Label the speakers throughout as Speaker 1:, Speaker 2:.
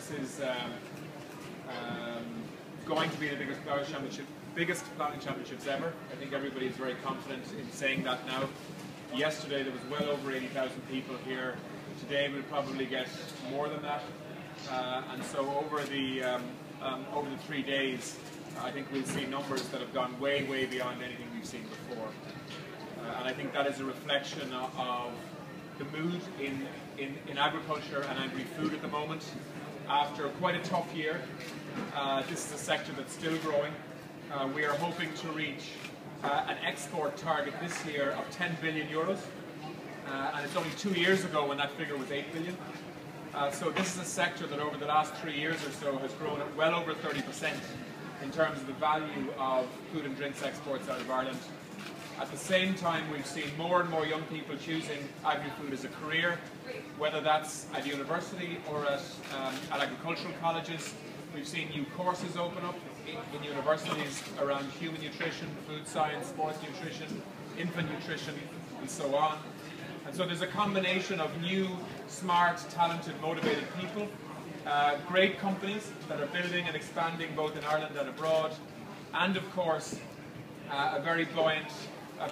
Speaker 1: this is going to be the biggest ploughing championships ever. I think everybody is very confident in saying that now. Yesterday there was well over 80,000 people here. Today we'll probably get more than that. And so over the 3 days, I think we'll see numbers that have gone way, way beyond anything we've seen before. And I think that is a reflection of the mood in agriculture and agri-food at the moment. After quite a tough year, this is a sector that's still growing. We are hoping to reach an export target this year of 10 billion euros. And it's only 2 years ago when that figure was 8 billion. So this is a sector that over the last 3 years or so has grown at well over 30% in terms of the value of food and drinks exports out of Ireland. At the same time, we've seen more and more young people choosing agri-food as a career, whether that's at university or at agricultural colleges. We've seen new courses open up in universities around human nutrition, food science, sports nutrition, infant nutrition, and so on. And so there's a combination of new, smart, talented, motivated people, great companies that are building and expanding both in Ireland and abroad, and of course, a very buoyant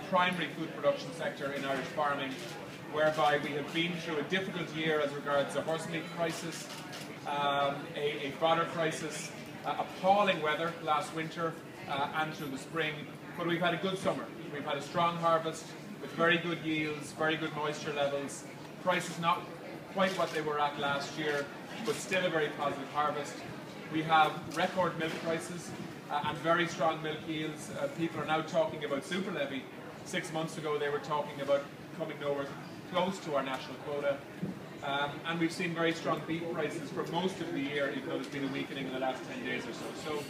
Speaker 1: primary food production sector in Irish farming, whereby we have been through a difficult year as regards a horse meat crisis, a fodder crisis, appalling weather last winter and through the spring, but we've had a good summer. We've had a strong harvest with very good yields, very good moisture levels, prices not quite what they were at last year, but still a very positive harvest. We have record milk prices and very strong milk yields. People are now talking about super levy. 6 months ago they were talking about coming nowhere close to our national quota. And we've seen very strong beef prices for most of the year, even though there's been a weakening in the last 10 days or so. So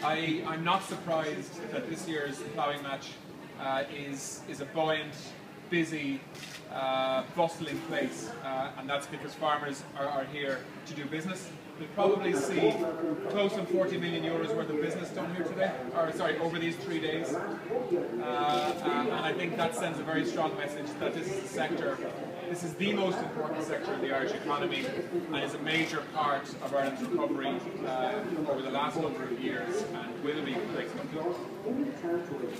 Speaker 1: I'm not surprised that this year's ploughing match is a buoyant, busy, bustling place, and that's because farmers are here to do business. We'll probably see close to 40 million euros worth of business done here today, or sorry, over these 3 days. And I think that sends a very strong message that this is a sector, this is the most important sector of the Irish economy, and is a major part of Ireland's recovery over the last number of years, and will be for the next couple of years.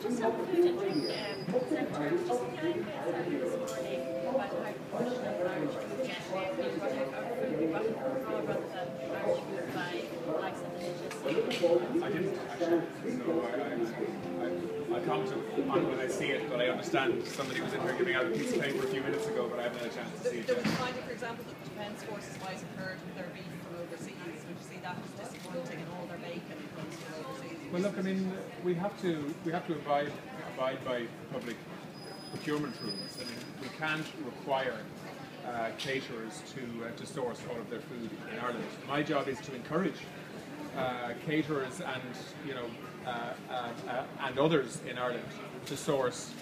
Speaker 2: Just on food and drink sector, just the idea this morning about how proportion of Irish food being brought out of food being brought abroad rather than Irish food by likes of the NHS.
Speaker 1: I didn't actually, so I'll comment on it when I see it, but I understand somebody was in here giving out a piece of paper a few minutes ago, but I haven't had a chance to see it
Speaker 3: There
Speaker 1: yet.
Speaker 3: was a finding, for example, that the Defence Forces might have heard their beef from overseas. Would you see that as disappointing, and all their bacon comes from overseas?
Speaker 1: Well, look, I mean, we have to abide by public procurement rules. I mean, we can't require caterers to source all of their food in Ireland. My job is to encourage caterers and and others in Ireland to source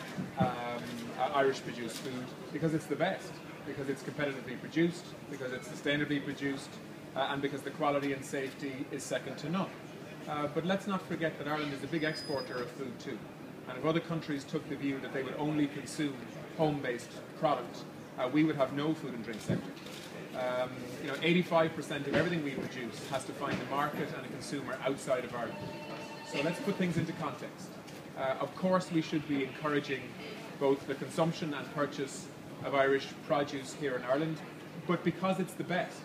Speaker 1: Irish-produced food because it's the best, because it's competitively produced, because it's sustainably produced, and because the quality and safety is second to none. But let's not forget that Ireland is a big exporter of food too. And if other countries took the view that they would only consume home-based product, we would have no food and drink sector. 85% of everything we produce has to find a market and a consumer outside of Ireland. So let's put things into context. Of course, we should be encouraging both the consumption and purchase of Irish produce here in Ireland, but because it's the best,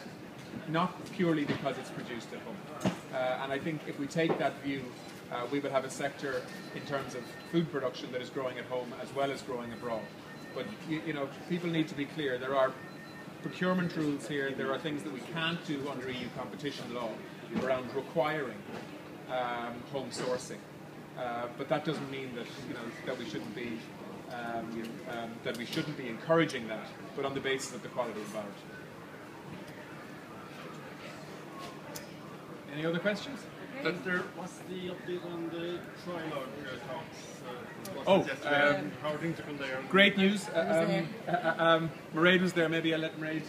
Speaker 1: not purely because it's produced at home. And I think if we take that view, we will have a sector in terms of food production that is growing at home as well as growing abroad. But people need to be clear. There are procurement rules here. There are things that we can't do under EU competition law around requiring home sourcing. But that doesn't mean that that we shouldn't be encouraging that, but on the basis of the quality of ours. Any other questions?
Speaker 4: What's the update on the trilogue talks? How are things going there?
Speaker 1: Great news. Mairead was there. Maybe I'll let Mairead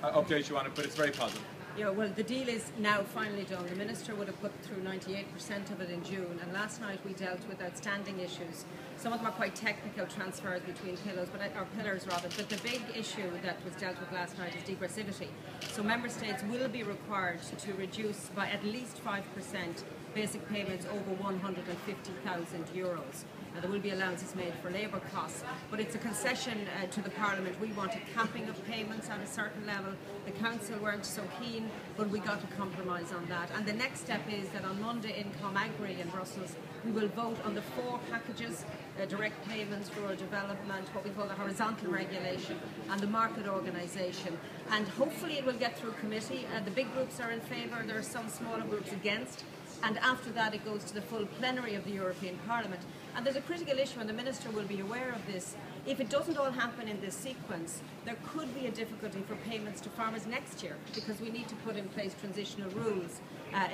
Speaker 1: update you on it, but it's very positive.
Speaker 5: Yeah, well, the deal is now finally done. The Minister would have put through 98% of it in June, and last night we dealt with outstanding issues. Some of them are quite technical transfers between pillars, but the big issue that was dealt with last night is degressivity. So Member States will be required to reduce by at least 5% basic payments over €150,000. Now, there will be allowances made for labour costs, but it's a concession to the Parliament. We wanted capping of payments at a certain level. The Council weren't so keen, but we got a compromise on that. And the next step is that on Monday in ComAgri in Brussels, we will vote on the 4 packages, direct payments, rural development, what we call the horizontal regulation, and the market organisation. And hopefully it will get through committee. The big groups are in favour, there are some smaller groups against. And after that it goes to the full plenary of the European Parliament. And there's a critical issue, and the Minister will be aware of this. If it doesn't all happen in this sequence, there could be a difficulty for payments to farmers next year, because we need to put in place transitional rules.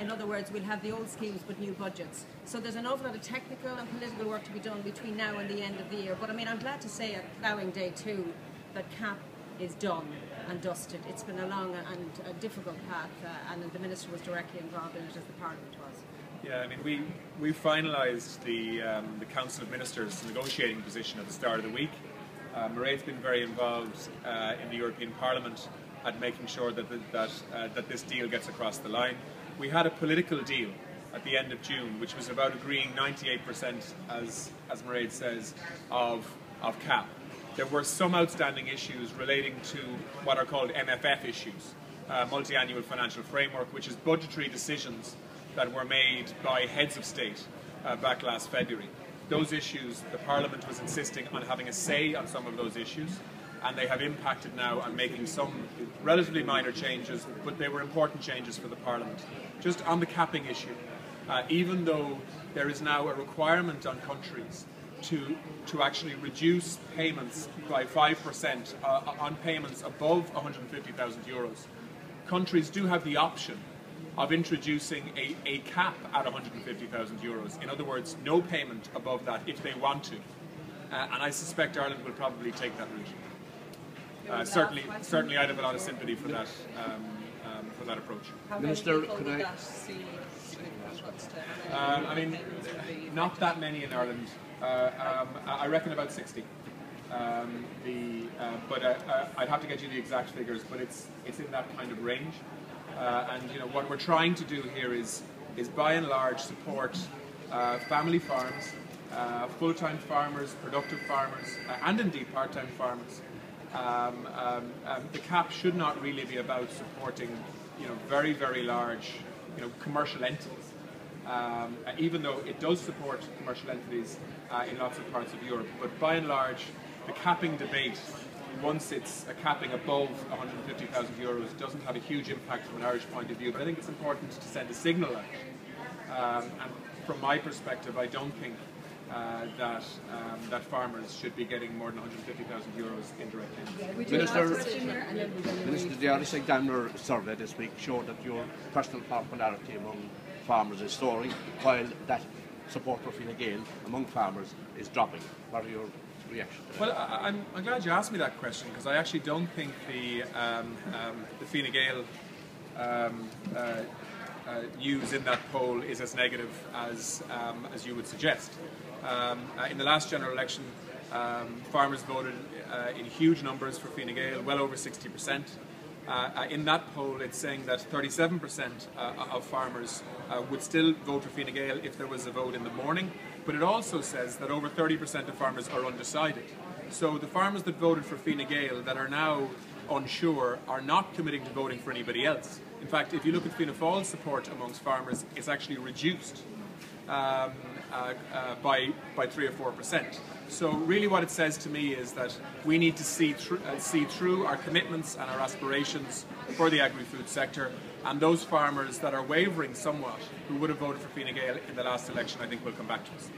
Speaker 5: In other words, we'll have the old schemes but new budgets. So there's an awful lot of technical and political work to be done between now and the end of the year. But I mean, I'm glad to say at ploughing day 2 that CAP is done and dusted. It's been a long and a difficult path, and the Minister was directly involved in it as the Parliament was.
Speaker 1: Yeah, I mean, we finalised the Council of Ministers negotiating position at the start of the week. Mairead's been very involved in the European Parliament at making sure that this deal gets across the line. We had a political deal at the end of June, which was about agreeing 98%, as Mairead says, of CAP. There were some outstanding issues relating to what are called MFF issues, multi-annual financial framework, which is budgetary decisions that were made by heads of state back last February. Those issues, the Parliament was insisting on having a say on some of those issues, and they have impacted now on making some relatively minor changes, but they were important changes for the Parliament. Just on the capping issue, even though there is now a requirement on countries to actually reduce payments by 5% on payments above €150,000, countries do have the option of introducing a cap at €150,000. In other words, no payment above that if they want to. And I suspect Ireland will probably take that route. Certainly I'd have a lot of sympathy for that approach.
Speaker 6: Minister, could I...
Speaker 1: I mean, not that many in Ireland. I reckon about 60. I'd have to get you the exact figures, but it's in that kind of range. And you know what we're trying to do here is by and large support family farms, full-time farmers, productive farmers, and indeed part-time farmers. The cap should not really be about supporting, very, very large, commercial entities. Even though it does support commercial entities in lots of parts of Europe, but by and large, the capping debate, once it's a capping above €150,000, doesn't have a huge impact from an Irish point of view. But I think it's important to send a signal out. And from my perspective, I don't think that farmers should be getting more than €150,000 in direct payments.
Speaker 6: Minister, the Irish Examiner survey this week showed that your personal popularity among farmers is soaring, while that support for Fine Gael among farmers is dropping. What are your reaction to that?
Speaker 1: Well, I'm glad you asked me that question, because I actually don't think the Fine Gael news in that poll is as negative as you would suggest. In the last general election, farmers voted in huge numbers for Fine Gael, well over 60%. In that poll, it's saying that 37% of farmers would still vote for Fine Gael if there was a vote in the morning, but it also says that over 30% of farmers are undecided. So the farmers that voted for Fine Gael that are now unsure are not committing to voting for anybody else. In fact, if you look at Fianna Fáil's support amongst farmers, it's actually reduced by 3 or 4%. So really what it says to me is that we need to see through our commitments and our aspirations for the agri-food sector, and those farmers that are wavering somewhat, who would have voted for Fine Gael in the last election, I think will come back to us.